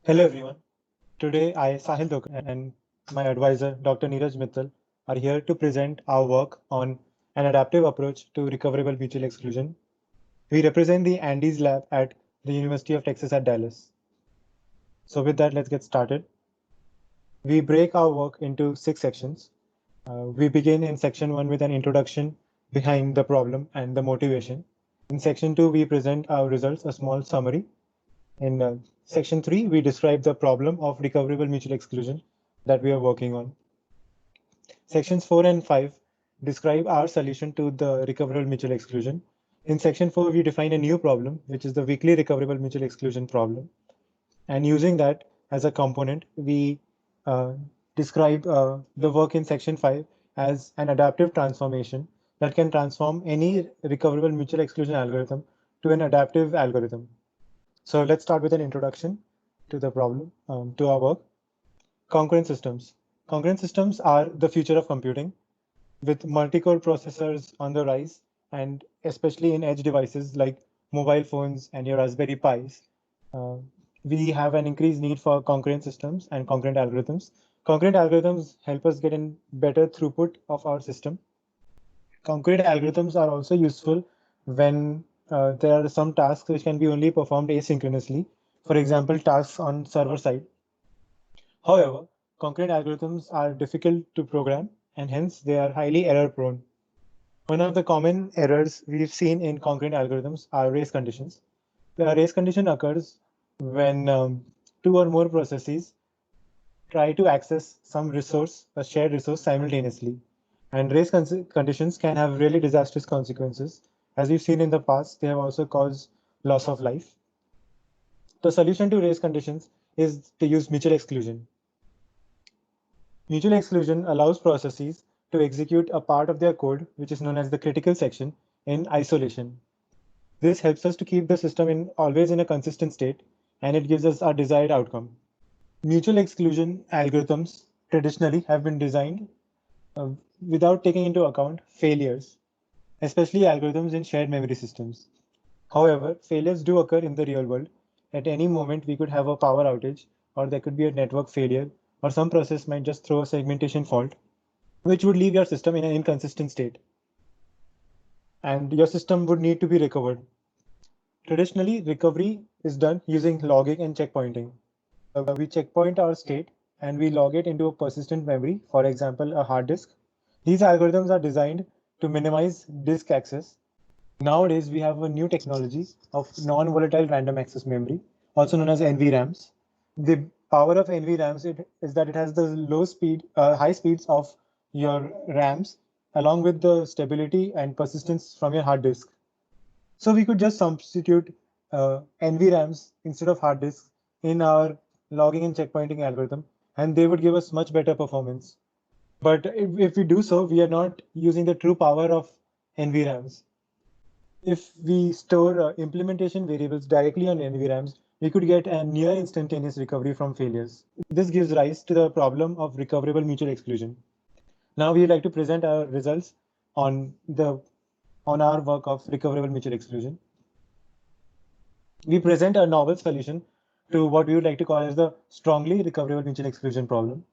Hello everyone. Today I, Sahil Dhoked, and my advisor, Dr. Neeraj Mittal, are here to present our work on an adaptive approach to recoverable mutual exclusion. We represent the Andes lab at the University of Texas at Dallas. So with that, let's get started. We break our work into 6 sections. We begin in section 1 with an introduction behind the problem and the motivation. In section 2, we present our results, a small summary. In section 3, we describe the problem of recoverable mutual exclusion that we are working on. Sections 4 and 5 describe our solution to the recoverable mutual exclusion. In section 4, we define a new problem, which is the weakly recoverable mutual exclusion problem. And using that as a component, we describe the work in section 5 as an adaptive transformation that can transform any recoverable mutual exclusion algorithm to an adaptive algorithm. So let's start with an introduction to the problem, to our work. Concurrent systems. Concurrent systems are the future of computing, with multi-core processors on the rise, and especially in edge devices like mobile phones and your Raspberry Pis. Uh, we have an increased need for concurrent systems and concurrent algorithms. Concurrent algorithms help us get in better throughput of our system. Concurrent algorithms are also useful when there are some tasks which can be only performed asynchronously. For example, tasks on server side. However, concurrent algorithms are difficult to program and hence they are highly error prone. One of the common errors we've seen in concurrent algorithms are race conditions. The race condition occurs when two or more processes try to access some resource, a shared resource simultaneously. And race conditions can have really disastrous consequences. As we've seen in the past, they have also caused loss of life. The solution to race conditions is to use mutual exclusion. Mutual exclusion allows processes to execute a part of their code, which is known as the critical section, in isolation. This helps us to keep the system always in a consistent state, and it gives us our desired outcome. Mutual exclusion algorithms traditionally have been designed uh, without taking into account failures, especially algorithms in shared memory systems. However, failures do occur in the real world. At any moment, we could have a power outage, or there could be a network failure, or some process might just throw a segmentation fault, which would leave your system in an inconsistent state. And your system would need to be recovered. Traditionally, recovery is done using logging and checkpointing. We checkpoint our state and we log it into a persistent memory, for example, a hard disk. These algorithms are designed to minimize disk access. Nowadays, we have a new technology of non-volatile random access memory, also known as NVRAMs. The power of NVRAMs is that it has the high speeds of your RAMs, along with the stability and persistence from your hard disk. So we could just substitute NVRAMs instead of hard disks in our logging and checkpointing algorithm, and they would give us much better performance. But if we do so, we are not using the true power of NVRAMs. If we store implementation variables directly on NVRAMs, we could get a near instantaneous recovery from failures. This gives rise to the problem of recoverable mutual exclusion. Now we would like to present our results on our work of recoverable mutual exclusion. We present a novel solution to what we would like to call as the strongly recoverable mutual exclusion problem.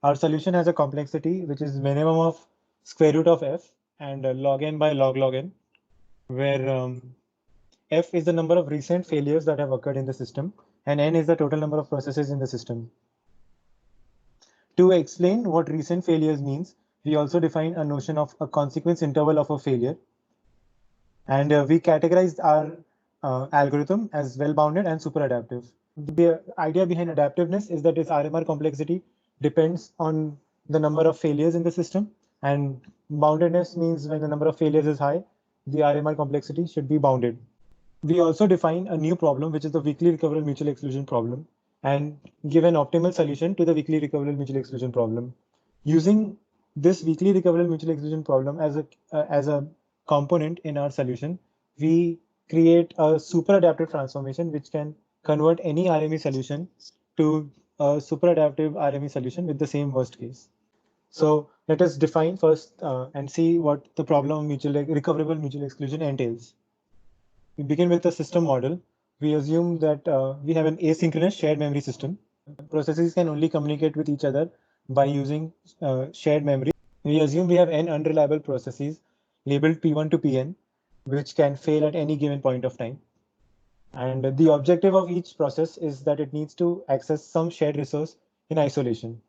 Our solution has a complexity which is minimum of square root of f and log n by log n, where f is the number of recent failures that have occurred in the system, and n is the total number of processes in the system. To explain what recent failures means, we also define a notion of a consequence interval of a failure. And we categorized our algorithm as well-bounded and super adaptive. The idea behind adaptiveness is that its RMR complexity depends on the number of failures in the system, and boundedness means when the number of failures is high, the RMR complexity should be bounded. We also define a new problem, which is the weakly recoverable mutual exclusion problem, and give an optimal solution to the weakly recoverable mutual exclusion problem. Using this weakly recoverable mutual exclusion problem as a component in our solution, we create a super adaptive transformation which can convert any RME solution to a super adaptive RME solution with the same worst case. So let us define first and see what the problem of recoverable mutual exclusion entails. We begin with the system model. we assume that we have an asynchronous shared memory system. Processes can only communicate with each other by using shared memory. We assume we have n unreliable processes labeled P1 to Pn, which can fail at any given point of time. And the objective of each process is that it needs to access some shared resource in isolation.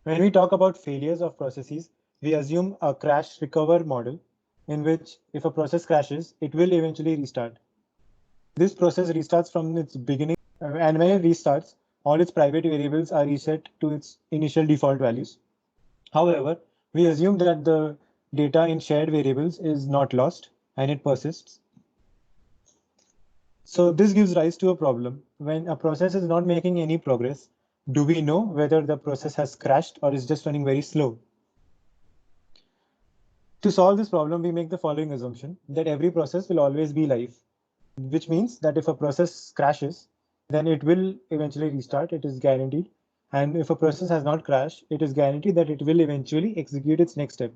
When we talk about failures of processes, we assume a crash recover model in which if a process crashes, it will eventually restart. This process restarts from its beginning, and when it restarts, all its private variables are reset to its initial default values. However, we assume that the data in shared variables is not lost and it persists. So this gives rise to a problem. When a process is not making any progress, do we know whether the process has crashed or is just running very slow? To solve this problem, we make the following assumption that every process will always be live, which means that if a process crashes, then it will eventually restart, it is guaranteed. And if a process has not crashed, it is guaranteed that it will eventually execute its next step.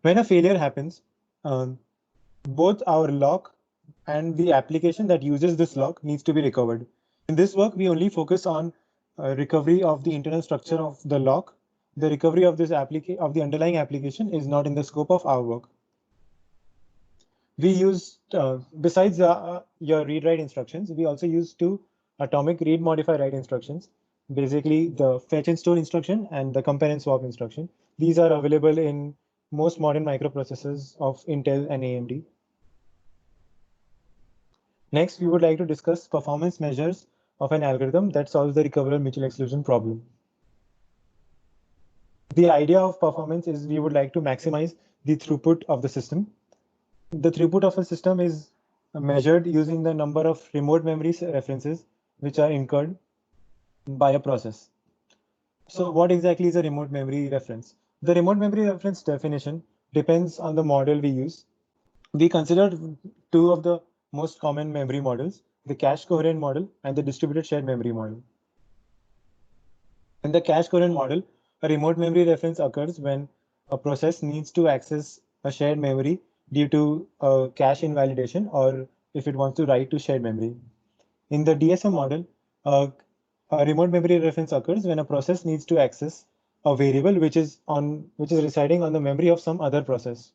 When a failure happens, both our lock and the application that uses this lock needs to be recovered. In this work, we only focus on recovery of the internal structure of the lock. The recovery of this of the underlying application is not in the scope of our work. We used, besides your read-write instructions, we also use two atomic read, modify, write instructions. Basically, the fetch and store instruction and the compare and swap instruction. These are available in most modern microprocessors of Intel and AMD. Next, we would like to discuss performance measures of an algorithm that solves the recoverable mutual exclusion problem. The idea of performance is we would like to maximize the throughput of the system. The throughput of a system is measured using the number of remote memory references which are incurred by a process. So what exactly is a remote memory reference? The remote memory reference definition depends on the model we use. We consider two of the most common memory models, the cache coherent model and the distributed shared memory model. In the cache coherent model, a remote memory reference occurs when a process needs to access a shared memory due to a cache invalidation or if it wants to write to shared memory. In the DSM model, a remote memory reference occurs when a process needs to access a variable which is residing on the memory of some other process.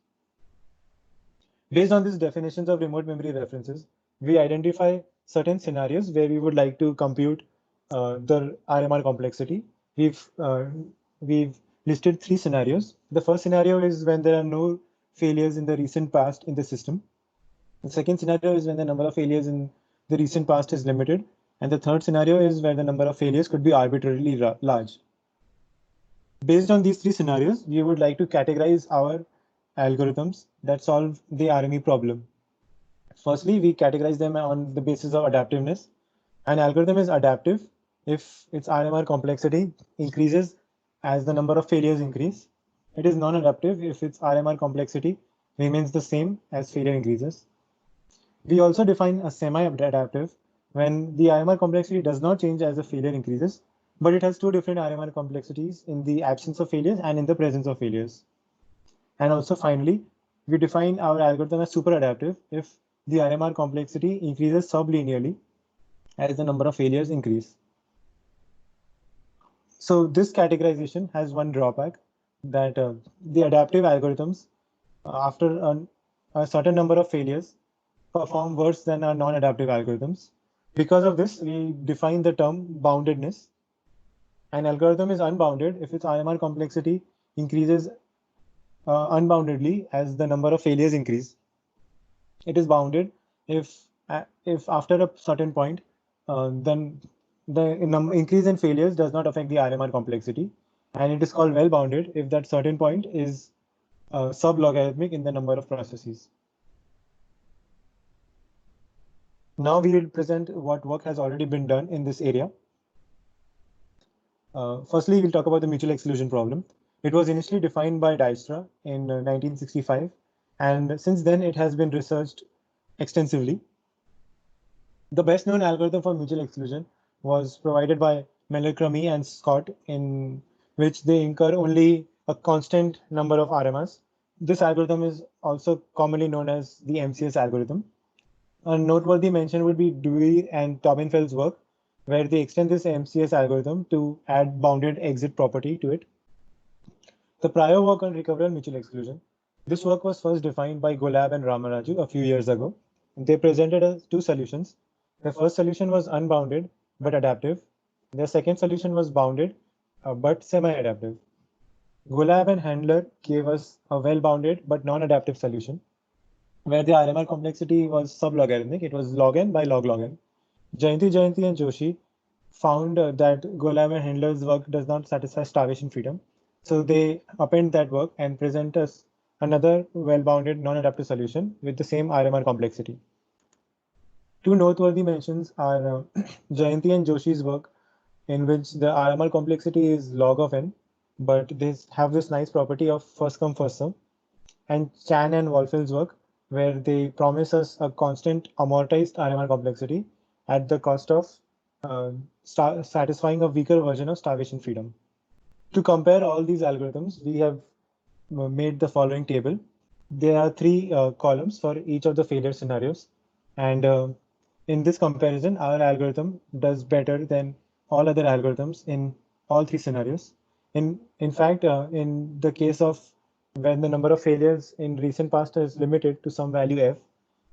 Based on these definitions of remote memory references, we identify certain scenarios where we would like to compute the RMR complexity. We've listed three scenarios. The first scenario is when there are no failures in the recent past in the system. The second scenario is when the number of failures in the recent past is limited. And the third scenario is where the number of failures could be arbitrarily large. Based on these three scenarios, we would like to categorize our algorithms that solve the RME problem. Firstly, we categorize them on the basis of adaptiveness. An algorithm is adaptive if its RMR complexity increases as the number of failures increase. It is non-adaptive if its RMR complexity remains the same as failure increases. We also define a semi-adaptive when the RMR complexity does not change as the failure increases, but it has two different RMR complexities in the absence of failures and in the presence of failures. And also finally, we define our algorithm as super adaptive if the RMR complexity increases sublinearly as the number of failures increase. So this categorization has one drawback that the adaptive algorithms, after a certain number of failures, perform worse than our non-adaptive algorithms. Because of this, we define the term boundedness. An algorithm is unbounded if its RMR complexity increases unboundedly as the number of failures increase. It is bounded if after a certain point, then the increase in failures does not affect the RMR complexity, and it is called well-bounded if that certain point is sub-logarithmic in the number of processes. Now we will present what work has already been done in this area. Firstly, we'll talk about the mutual exclusion problem. It was initially defined by Dijkstra in 1965, and since then it has been researched extensively. The best known algorithm for mutual exclusion was provided by Mellercrummy and Scott, in which they incur only a constant number of RMRs. This algorithm is also commonly known as the MCS algorithm. A noteworthy mention would be Dewey and Taubenfeld's work, where they extend this MCS algorithm to add bounded exit property to it. The prior work on recoverable mutual exclusion. This work was first defined by Golab and Ramaraju a few years ago. They presented us two solutions. The first solution was unbounded but adaptive. The second solution was bounded but semi-adaptive. Golab and Handler gave us a well-bounded but non-adaptive solution, where the RMR complexity was sub-logarithmic. It was log n by log n. Jayanti and Joshi found that Golab and Handler's work does not satisfy starvation freedom. So they append that work and present us another well-bounded non-adaptive solution with the same RMR complexity. Two noteworthy mentions are Jayanti and Joshi's work, in which the RMR complexity is log of n, but they have this nice property of first come, first serve, and Chan and Wolfell's work, where they promise us a constant amortized RMR complexity at the cost of satisfying a weaker version of starvation freedom. To compare all these algorithms, we have made the following table. There are three columns for each of the failure scenarios. And in this comparison, our algorithm does better than all other algorithms in all three scenarios. In fact, in the case of when the number of failures in recent past is limited to some value f,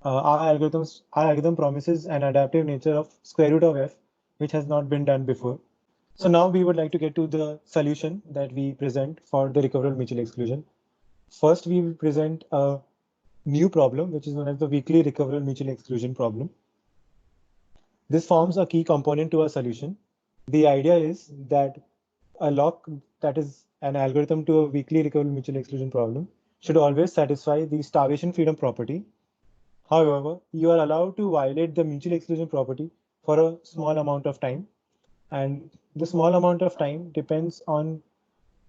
our algorithm promises an adaptive nature of square root of f, which has not been done before. So now we would like to get to the solution that we present for the recoverable mutual exclusion. First, we will present a new problem, which is known as the weakly recoverable mutual exclusion problem. This forms a key component to our solution. The idea is that a lock that is an algorithm to a weakly recoverable mutual exclusion problem should always satisfy the starvation freedom property. However, you are allowed to violate the mutual exclusion property for a small amount of time. And the small amount of time depends on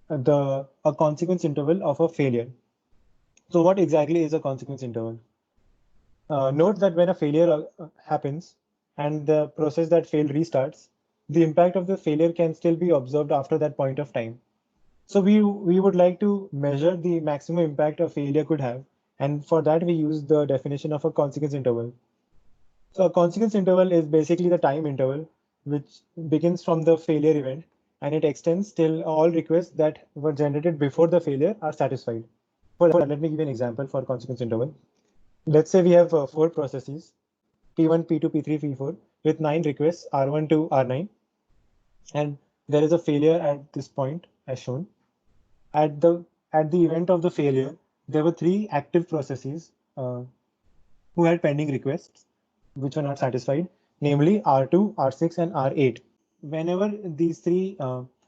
a consequence interval of a failure. So what exactly is a consequence interval? Note that when a failure happens and the process that failed restarts, the impact of the failure can still be observed after that point of time. So we would like to measure the maximum impact a failure could have. And for that, we use the definition of a consequence interval. So a consequence interval is basically the time interval which begins from the failure event, and it extends till all requests that were generated before the failure are satisfied. For that, let me give you an example for consequence interval. Let's say we have four processes, P1, P2, P3, P4, with 9 requests, R1 to R9, and there is a failure at this point as shown. At the event of the failure, there were 3 active processes who had pending requests which were not satisfied, namely R2, R6, and R8. Whenever these 3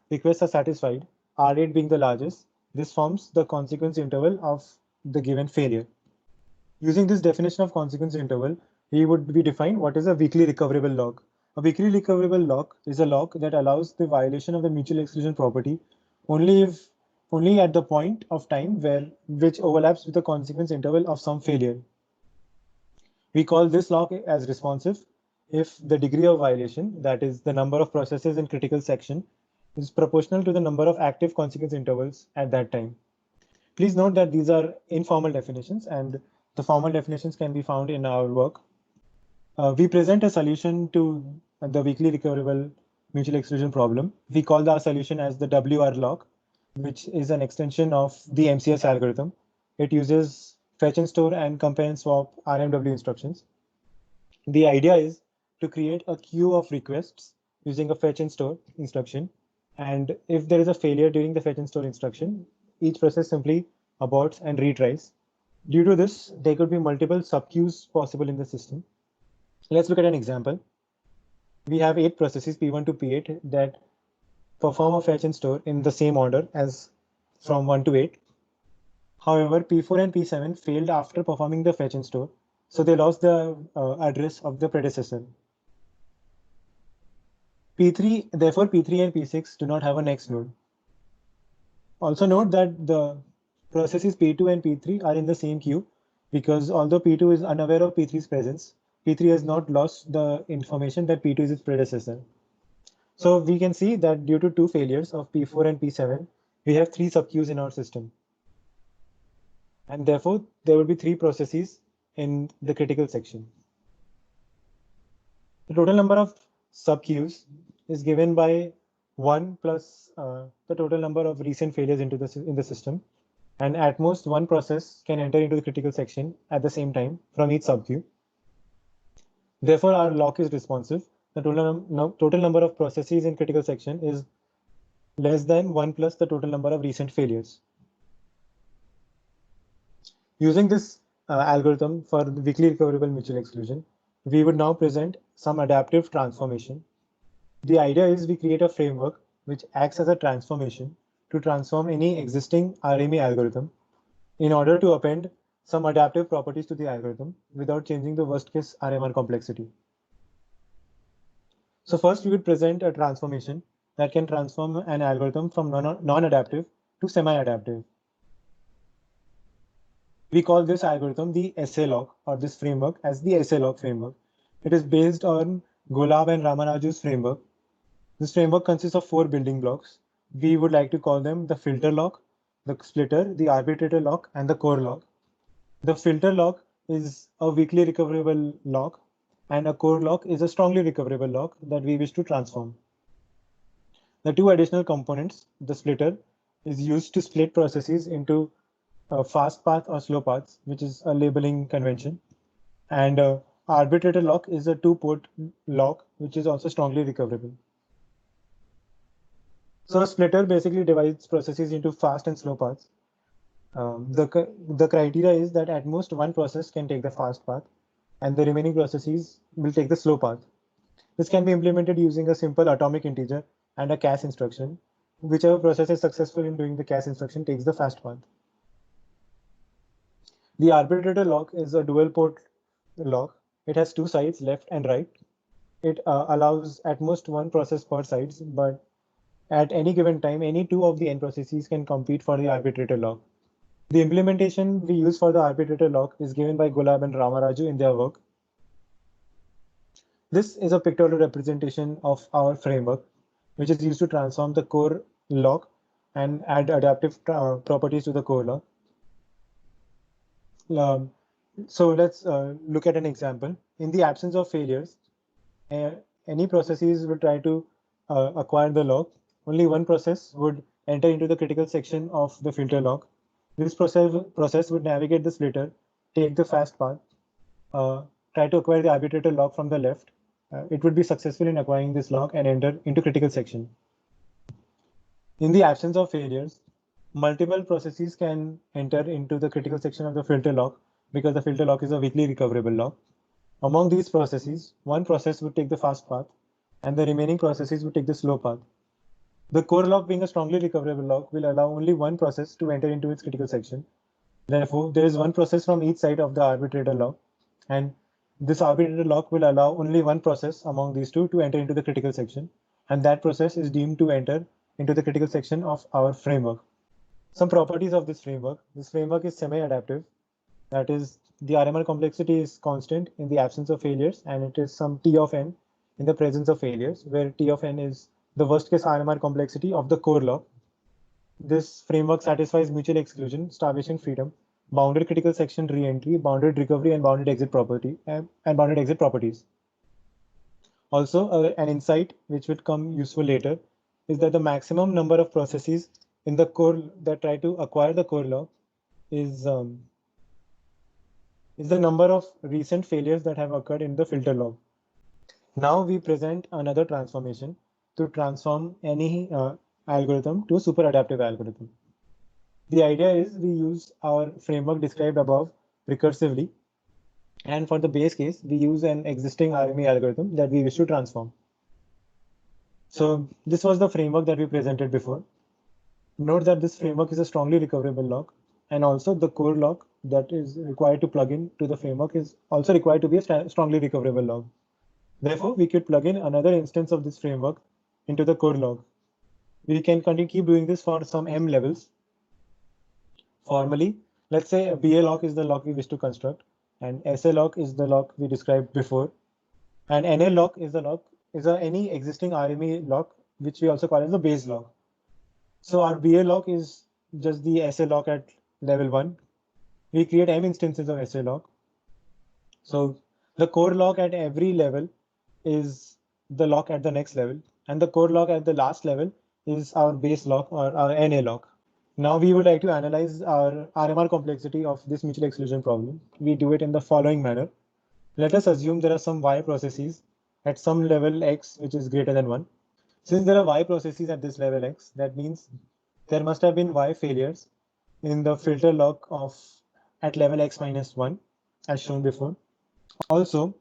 requests are satisfied, R8 being the largest, this forms the consequence interval of the given failure. Using this definition of consequence interval, we define what is a weakly recoverable lock. A weakly recoverable lock is a lock that allows the violation of the mutual exclusion property only at the point of time which overlaps with the consequence interval of some failure. We call this lock as responsive if the degree of violation, that is the number of processes in critical section, is proportional to the number of active consequence intervals at that time. Please note that these are informal definitions and the formal definitions can be found in our work. We present a solution to the weakly recoverable mutual exclusion problem. We call our solution as the WR lock, which is an extension of the MCS algorithm. It uses fetch and store and compare and swap RMW instructions. The idea is to create a queue of requests using a fetch and store instruction. And if there is a failure during the fetch and store instruction, each process simply aborts and retries. Due to this, there could be multiple subqueues possible in the system. Let's look at an example. We have 8 processes P1 to P8 that perform a fetch and store in the same order as from 1 to 8. However, P4 and P7 failed after performing the fetch and store, so they lost the address of the predecessor. Therefore, P3 and P6 do not have a next node. Also note that the processes P2 and P3 are in the same queue because although P2 is unaware of P3's presence, P3 has not lost the information that P2 is its predecessor. So we can see that due to 2 failures of P4 and P7, we have 3 subqueues in our system. And therefore, there will be 3 processes in the critical section. The total number of sub-queues is given by 1 plus the total number of recent failures in the system. And at most, one process can enter into the critical section at the same time from each sub-queue. Therefore, our lock is responsive. The total number of processes in critical section is less than 1 plus the total number of recent failures. Using this algorithm for the weakly recoverable mutual exclusion, we would now present some adaptive transformation. The idea is we create a framework which acts as a transformation to transform any existing RME algorithm in order to append some adaptive properties to the algorithm without changing the worst case RMR complexity. So first we would present a transformation that can transform an algorithm from non-adaptive to semi-adaptive. We call this algorithm the SA lock, or this framework as the SA lock framework. It is based on Golab and Ramanaju's framework. This framework consists of 4 building blocks. We would like to call them the filter lock, the splitter, the arbitrator lock, and the core lock. The filter lock is a weakly recoverable lock, and a core lock is a strongly recoverable lock that we wish to transform. The two additional components, the splitter, is used to split processes into a fast path or slow paths, which is a labeling convention. And arbitrator lock is a 2-port lock, which is also strongly recoverable. So a splitter basically divides processes into fast and slow paths. The criteria is that at most one process can take the fast path, and the remaining processes will take the slow path. This can be implemented using a simple atomic integer and a cache instruction. Whichever process is successful in doing the cache instruction takes the fast path. The arbitrator lock is a dual port lock. It has 2 sides, left and right. It allows at most one process per sides, but at any given time, any 2 of the n processes can compete for the arbitrator lock. The implementation we use for the arbitrator lock is given by Golab and Ramaraju in their work. This is a pictorial representation of our framework, which is used to transform the core lock and add adaptive properties to the core lock. So let's look at an example. In the absence of failures, any processes will try to acquire the lock. Only one process would enter into the critical section of the filter lock. This process would navigate the splitter, take the fast path, try to acquire the arbitrator lock from the left. It would be successful in acquiring this lock and enter into critical section. In the absence of failures, multiple processes can enter into the critical section of the filter lock because the filter lock is a weakly recoverable lock. Among these processes, one process would take the fast path and the remaining processes would take the slow path. The core lock, being a strongly recoverable lock, will allow only one process to enter into its critical section. Therefore, there is one process from each side of the arbitrator lock, and this arbitrator lock will allow only one process among these two to enter into the critical section, and that process is deemed to enter into the critical section of our framework. Some properties of this framework. This framework is semi-adaptive. That is, the RMR complexity is constant in the absence of failures, and it is some T of n in the presence of failures, where T of n is the worst case RMR complexity of the core lock. This framework satisfies mutual exclusion, starvation freedom, bounded critical section re-entry, bounded recovery, and bounded exit properties. Also, an insight which would come useful later is that the maximum number of processes in the core that try to acquire the core lock is the number of recent failures that have occurred in the filter log. Now we present another transformation to transform any algorithm to a super adaptive algorithm. The idea is we use our framework described above recursively, and for the base case, we use an existing RME algorithm that we wish to transform. So this was the framework that we presented before. Note that this framework is a strongly recoverable lock, and also the core lock that is required to plug in to the framework is also required to be a strongly recoverable lock. Therefore, we could plug in another instance of this framework into the core log. We can keep doing this for some m levels. Formally, let's say a BA lock is the lock we wish to construct, and SA lock is the lock we described before, and NA lock is any existing RME lock, which we also call as the base lock. So our BA lock is just the SA lock at level 1. We create m instances of SA lock. So the core lock at every level is the lock at the next level, and the core lock at the last level is our base lock or our NA lock. Now we would like to analyze our RMR complexity of this mutual exclusion problem. We do it in the following manner. Let us assume there are some Y processes at some level X which is greater than 1. Since there are Y processes at this level X, that means there must have been Y failures in the filter lock of at level X minus 1 as shown before. Also,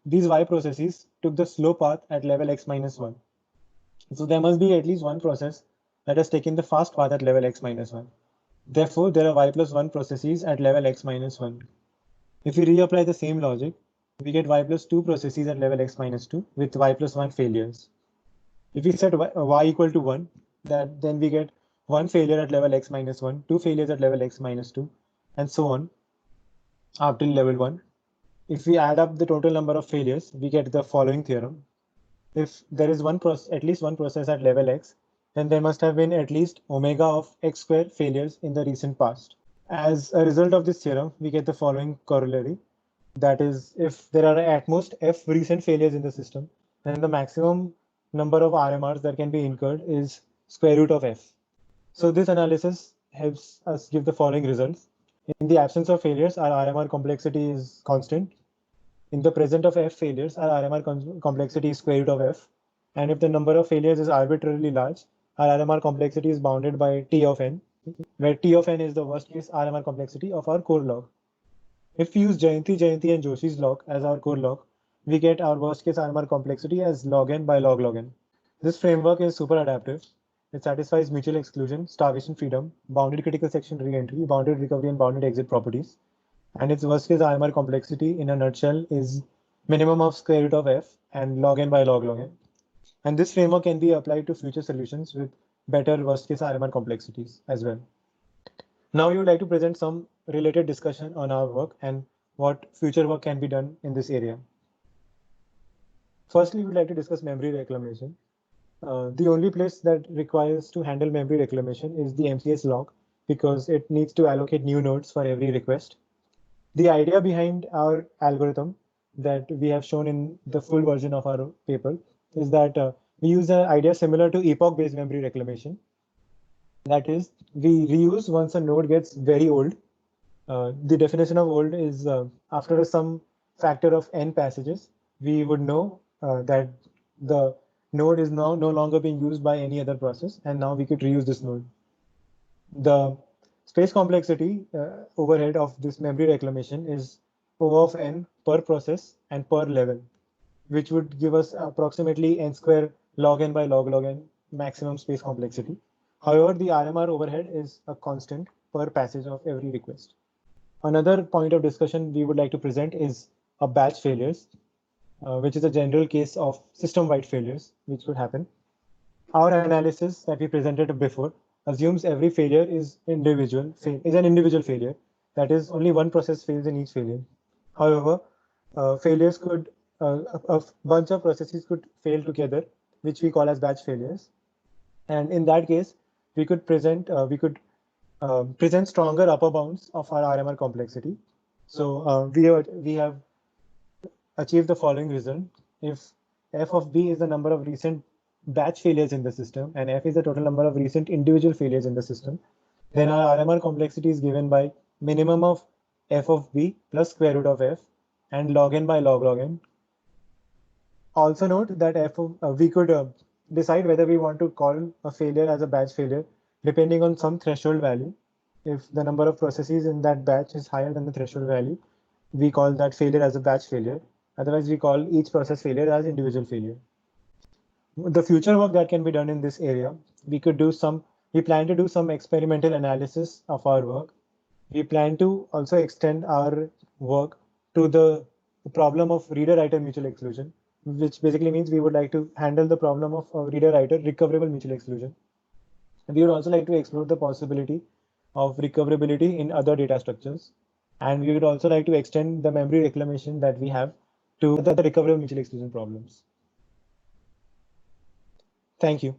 these Y processes took the slow path at level X minus 1. So there must be at least one process that has taken the fast path at level X minus 1. Therefore, there are Y plus 1 processes at level X minus 1. If we reapply the same logic, we get Y plus 2 processes at level X minus 2 with Y plus 1 failures. If we set y equal to 1, then we get 1 failure at level X minus 1, 2 failures at level X minus 2, and so on up till level 1. If we add up the total number of failures, we get the following theorem. If there is at least one process at level X, then there must have been at least omega of X square failures in the recent past. As a result of this theorem, we get the following corollary. That is, if there are at most F recent failures in the system, then the maximum number of RMRs that can be incurred is square root of F. So this analysis helps us give the following results. In the absence of failures, our RMR complexity is constant. In the presence of F failures, our RMR complexity is square root of F. And if the number of failures is arbitrarily large, our RMR complexity is bounded by T of n, where T of n is the worst case RMR complexity of our core log. If we use Jayanti and Joshi's log as our core log, we get our worst case RMR complexity as log n by log log n. This framework is super adaptive. It satisfies mutual exclusion, starvation freedom, bounded critical section re-entry, bounded recovery, and bounded exit properties. And its worst case RMR complexity in a nutshell is minimum of square root of F and log n by log log n. And this framework can be applied to future solutions with better worst case RMR complexities as well. Now we would like to present some related discussion on our work and what future work can be done in this area. Firstly, we would like to discuss memory reclamation. The only place that requires to handle memory reclamation is the MCS log because it needs to allocate new nodes for every request. The idea behind our algorithm that we have shown in the full version of our paper is that we use an idea similar to epoch-based memory reclamation. That is, we reuse once a node gets very old. The definition of old is after some factor of n passages, we would know that the node is now no longer being used by any other process, and now we could reuse this node. The space complexity overhead of this memory reclamation is O of n per process and per level, which would give us approximately n square log n by log log n maximum space complexity. However, the RMR overhead is a constant per passage of every request. Another point of discussion we would like to present is a batch failures, which is a general case of system-wide failures, which could happen. Our analysis that we presented before assumes every failure is an individual failure. That is, only one process fails in each failure. However, failures could a bunch of processes could fail together, which we call as batch failures. And in that case, we could present stronger upper bounds of our RMR complexity. So we have achieved the following result. If f of b is the number of recent batch failures in the system and f is the total number of recent individual failures in the system, then our RMR complexity is given by minimum of f of b plus square root of f and log n by log log n. Also note that we could decide whether we want to call a failure as a batch failure depending on some threshold value. If the number of processes in that batch is higher than the threshold value, we call that failure as a batch failure. Otherwise, we call each process failure as individual failure. The future work that can be done in this area, we plan to do some experimental analysis of our work. We plan to also extend our work to the problem of reader-writer mutual exclusion, which basically means we would like to handle the problem of reader-writer recoverable mutual exclusion. We would also like to explore the possibility of recoverability in other data structures. And we would also like to extend the memory reclamation that we have to the recoverable mutual exclusion problems. Thank you.